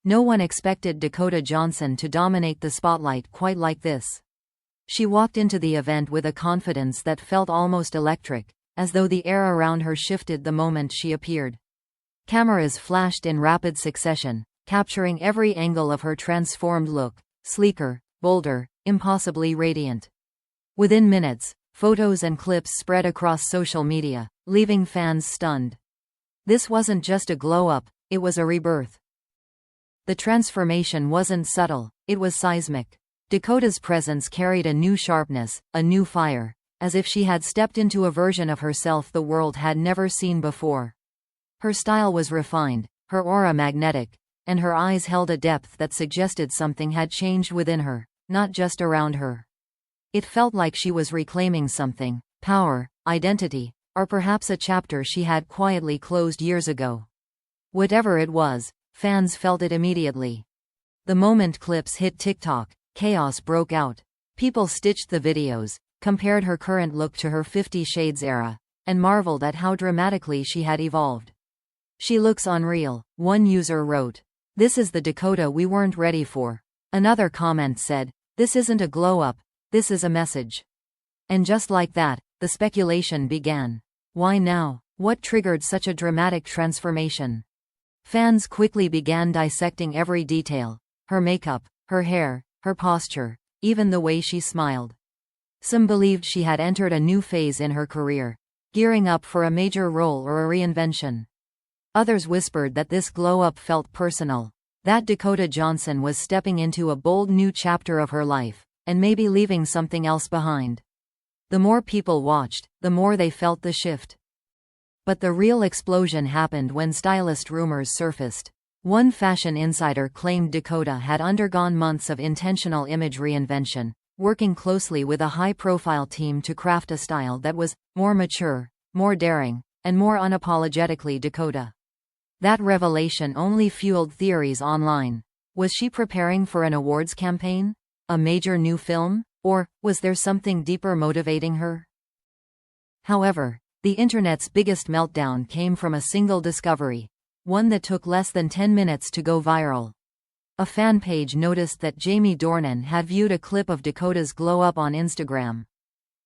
No one expected Dakota Johnson to dominate the spotlight quite like this. She walked into the event with a confidence that felt almost electric, as though the air around her shifted the moment she appeared. Cameras flashed in rapid succession, capturing every angle of her transformed look, sleeker, bolder, impossibly radiant. Within minutes, photos and clips spread across social media, leaving fans stunned. This wasn't just a glow-up, it was a rebirth. The transformation wasn't subtle, it was seismic. Dakota's presence carried a new sharpness, a new fire, as if she had stepped into a version of herself the world had never seen before. Her style was refined, her aura magnetic, and her eyes held a depth that suggested something had changed within her, not just around her. It felt like she was reclaiming something, power, identity, or perhaps a chapter she had quietly closed years ago. Whatever it was, fans felt it immediately. The moment clips hit TikTok, chaos broke out. People stitched the videos, compared her current look to her 50 Shades era, and marveled at how dramatically she had evolved. "She looks unreal," one user wrote. "This is the Dakota we weren't ready for." Another comment said, "This isn't a glow-up, this is a message." And just like that, the speculation began. Why now? What triggered such a dramatic transformation? Fans quickly began dissecting every detail: her makeup, her hair, her posture, even the way she smiled. Some believed she had entered a new phase in her career, gearing up for a major role or a reinvention. Others whispered that this glow-up felt personal, that Dakota Johnson was stepping into a bold new chapter of her life, and maybe leaving something else behind. The more people watched, the more they felt the shift. But the real explosion happened when stylist rumors surfaced. One fashion insider claimed Dakota had undergone months of intentional image reinvention, working closely with a high-profile team to craft a style that was more mature, more daring, and more unapologetically Dakota. That revelation only fueled theories online. Was she preparing for an awards campaign? A major new film? Or was there something deeper motivating her? However, the internet's biggest meltdown came from a single discovery, one that took less than 10 minutes to go viral. A fan page noticed that Jamie Dornan had viewed a clip of Dakota's glow-up on Instagram.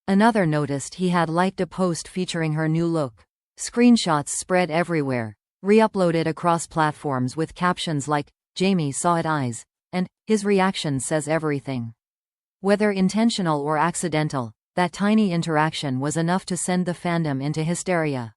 Another noticed he had liked a post featuring her new look. Screenshots spread everywhere, re-uploaded across platforms with captions like, "Jamie saw it eyes," and "His reaction says everything." Whether intentional or accidental, that tiny interaction was enough to send the fandom into hysteria.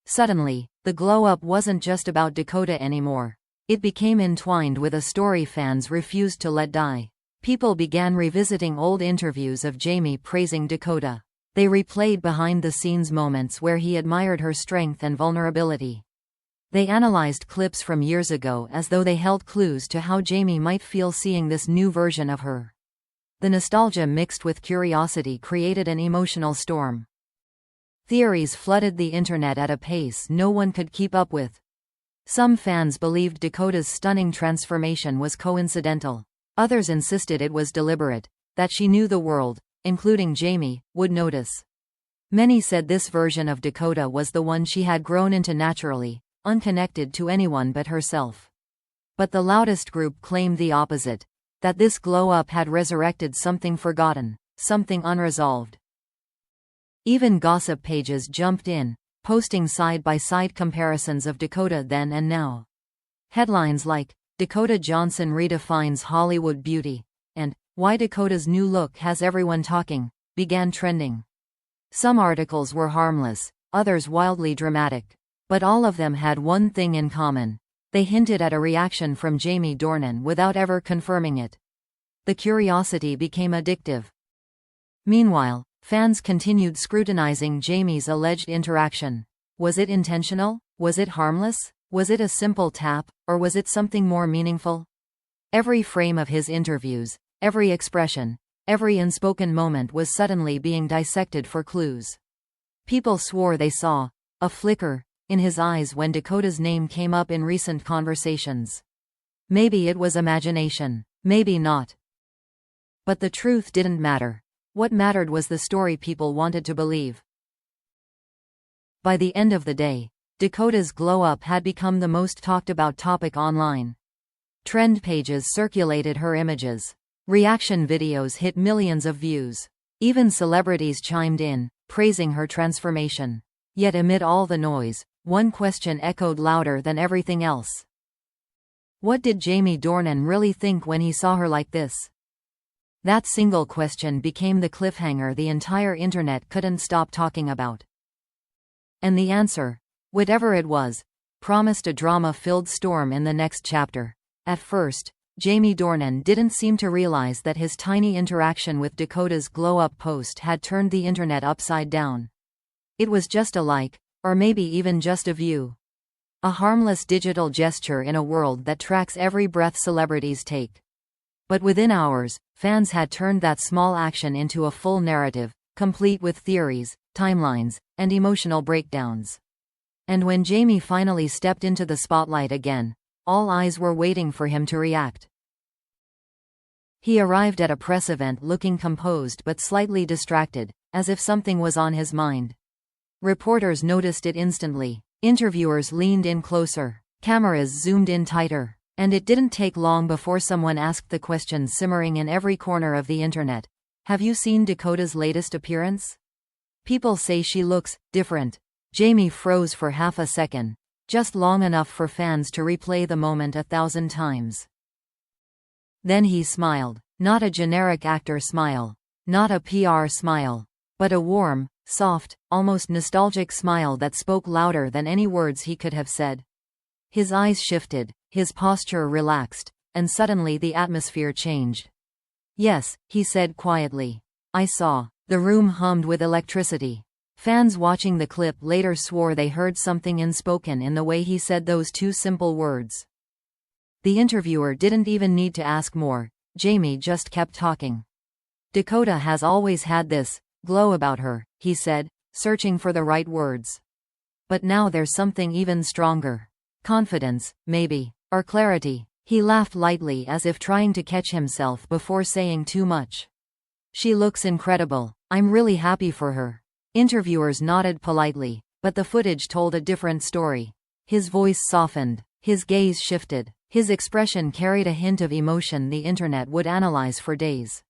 Suddenly, the glow-up wasn't just about Dakota anymore. It became entwined with a story fans refused to let die. People began revisiting old interviews of Jamie praising Dakota. They replayed behind-the-scenes moments where he admired her strength and vulnerability. They analyzed clips from years ago as though they held clues to how Jamie might feel seeing this new version of her. The nostalgia mixed with curiosity created an emotional storm. Theories flooded the internet at a pace no one could keep up with. Some fans believed Dakota's stunning transformation was coincidental. Others insisted it was deliberate, that she knew the world, including Jamie, would notice. Many said this version of Dakota was the one she had grown into naturally, unconnected to anyone but herself. But the loudest group claimed the opposite, that this glow-up had resurrected something forgotten, something unresolved. Even gossip pages jumped in, posting side-by-side comparisons of Dakota then and now. Headlines like, "Dakota Johnson redefines Hollywood beauty," and "Why Dakota's new look has everyone talking," began trending. Some articles were harmless, others wildly dramatic. But all of them had one thing in common. They hinted at a reaction from Jamie Dornan without ever confirming it. The curiosity became addictive. Meanwhile, fans continued scrutinizing Jamie's alleged interaction. Was it intentional? Was it harmless? Was it a simple tap, or was it something more meaningful? Every frame of his interviews, every expression, every unspoken moment was suddenly being dissected for clues. People swore they saw a flicker in his eyes when Dakota's name came up in recent conversations. Maybe it was imagination, maybe not. But the truth didn't matter. What mattered was the story people wanted to believe. By the end of the day, Dakota's glow-up had become the most talked-about topic online. Trend pages circulated her images. Reaction videos hit millions of views. Even celebrities chimed in, praising her transformation. Yet amid all the noise, one question echoed louder than everything else. What did Jamie Dornan really think when he saw her like this? That single question became the cliffhanger the entire internet couldn't stop talking about. And the answer, whatever it was, promised a drama-filled storm in the next chapter. At first, Jamie Dornan didn't seem to realize that his tiny interaction with Dakota's glow-up post had turned the internet upside down. It was just a like, or maybe even just a view. A harmless digital gesture in a world that tracks every breath celebrities take. But within hours, fans had turned that small action into a full narrative, complete with theories, timelines, and emotional breakdowns. And when Jamie finally stepped into the spotlight again, all eyes were waiting for him to react. He arrived at a press event looking composed but slightly distracted, as if something was on his mind. Reporters noticed it instantly. Interviewers leaned in closer. Cameras zoomed in tighter. And it didn't take long before someone asked the question simmering in every corner of the internet. Have you seen Dakota's latest appearance? People say she looks different. Jamie froze for half a second, just long enough for fans to replay the moment 1,000 times. Then he smiled. Not a generic actor smile. Not a PR smile. But a warm, soft, almost nostalgic smile that spoke louder than any words he could have said. His eyes shifted, his posture relaxed, and suddenly the atmosphere changed. Yes, he said quietly. I saw. The room hummed with electricity. Fans watching the clip later swore they heard something unspoken in the way he said those two simple words. The interviewer didn't even need to ask more. Jamie just kept talking. Dakota has always had this glow about her, he said, searching for the right words. But now there's something even stronger. Confidence, maybe, or clarity. He laughed lightly as if trying to catch himself before saying too much. She looks incredible. I'm really happy for her. Interviewers nodded politely, but the footage told a different story. His voice softened, his gaze shifted, his expression carried a hint of emotion the internet would analyze for days.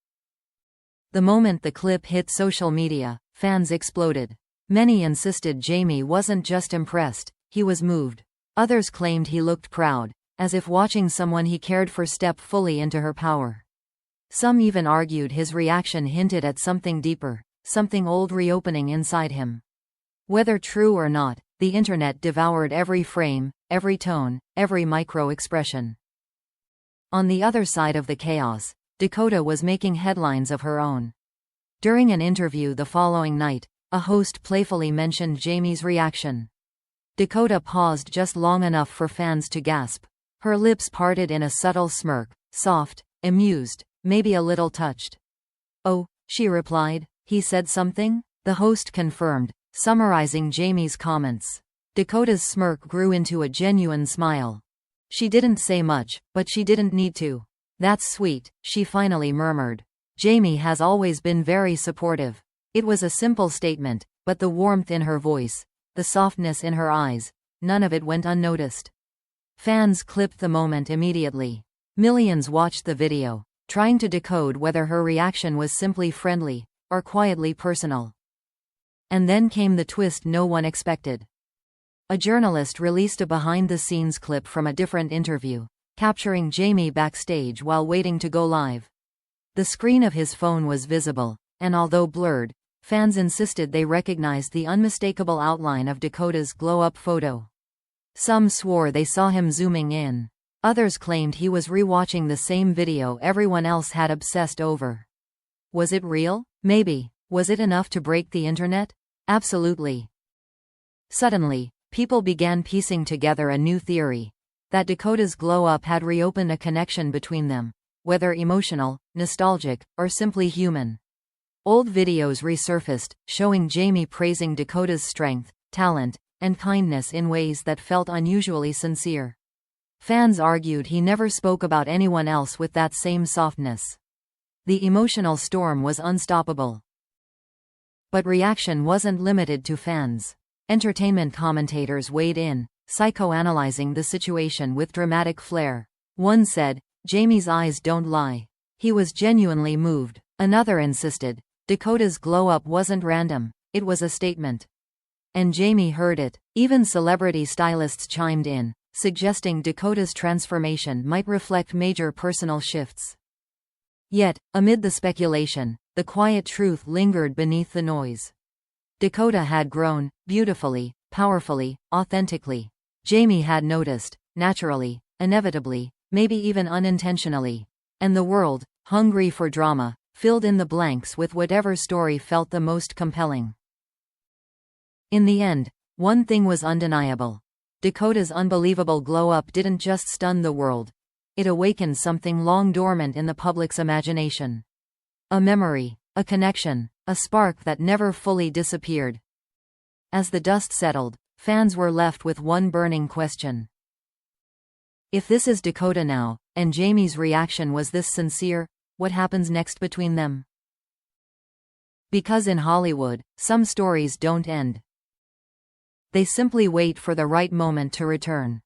The moment the clip hit social media, fans exploded. Many insisted Jamie wasn't just impressed, he was moved. Others claimed he looked proud, as if watching someone he cared for step fully into her power. Some even argued his reaction hinted at something deeper, something old reopening inside him. Whether true or not, the internet devoured every frame, every tone, every micro-expression. On the other side of the chaos, Dakota was making headlines of her own. During an interview the following night, a host playfully mentioned Jamie's reaction. Dakota paused just long enough for fans to gasp. Her lips parted in a subtle smirk, soft, amused, maybe a little touched. Oh, she replied. He said something? The host confirmed, summarizing Jamie's comments. Dakota's smirk grew into a genuine smile. She didn't say much, but she didn't need to. That's sweet, she finally murmured. Jamie has always been very supportive. It was a simple statement, but the warmth in her voice, the softness in her eyes, none of it went unnoticed. Fans clipped the moment immediately. Millions watched the video, trying to decode whether her reaction was simply friendly or quietly personal. And then came the twist no one expected. A journalist released a behind-the-scenes clip from a different interview, capturing Jamie backstage while waiting to go live. The screen of his phone was visible, and although blurred, fans insisted they recognized the unmistakable outline of Dakota's glow-up photo. Some swore they saw him zooming in. Others claimed he was rewatching the same video everyone else had obsessed over. Was it real? Maybe. Was it enough to break the internet? Absolutely. Suddenly, people began piecing together a new theory. That Dakota's glow-up had reopened a connection between them, whether emotional, nostalgic, or simply human. Old videos resurfaced, showing Jamie praising Dakota's strength, talent, and kindness in ways that felt unusually sincere. Fans argued he never spoke about anyone else with that same softness. The emotional storm was unstoppable. But reaction wasn't limited to fans. Entertainment commentators weighed in, psychoanalyzing the situation with dramatic flair. One said, "Jamie's eyes don't lie. He was genuinely moved." Another insisted, "Dakota's glow-up wasn't random, it was a statement." And Jamie heard it. Even celebrity stylists chimed in, suggesting Dakota's transformation might reflect major personal shifts. Yet, amid the speculation, the quiet truth lingered beneath the noise. Dakota had grown, beautifully, powerfully, authentically. Jamie had noticed, naturally, inevitably, maybe even unintentionally. And the world, hungry for drama, filled in the blanks with whatever story felt the most compelling. In the end, one thing was undeniable. Dakota's unbelievable glow-up didn't just stun the world. It awakened something long dormant in the public's imagination. A memory, a connection, a spark that never fully disappeared. As the dust settled, fans were left with one burning question. If this is Dakota now, and Jamie's reaction was this sincere, what happens next between them? Because in Hollywood, some stories don't end. They simply wait for the right moment to return.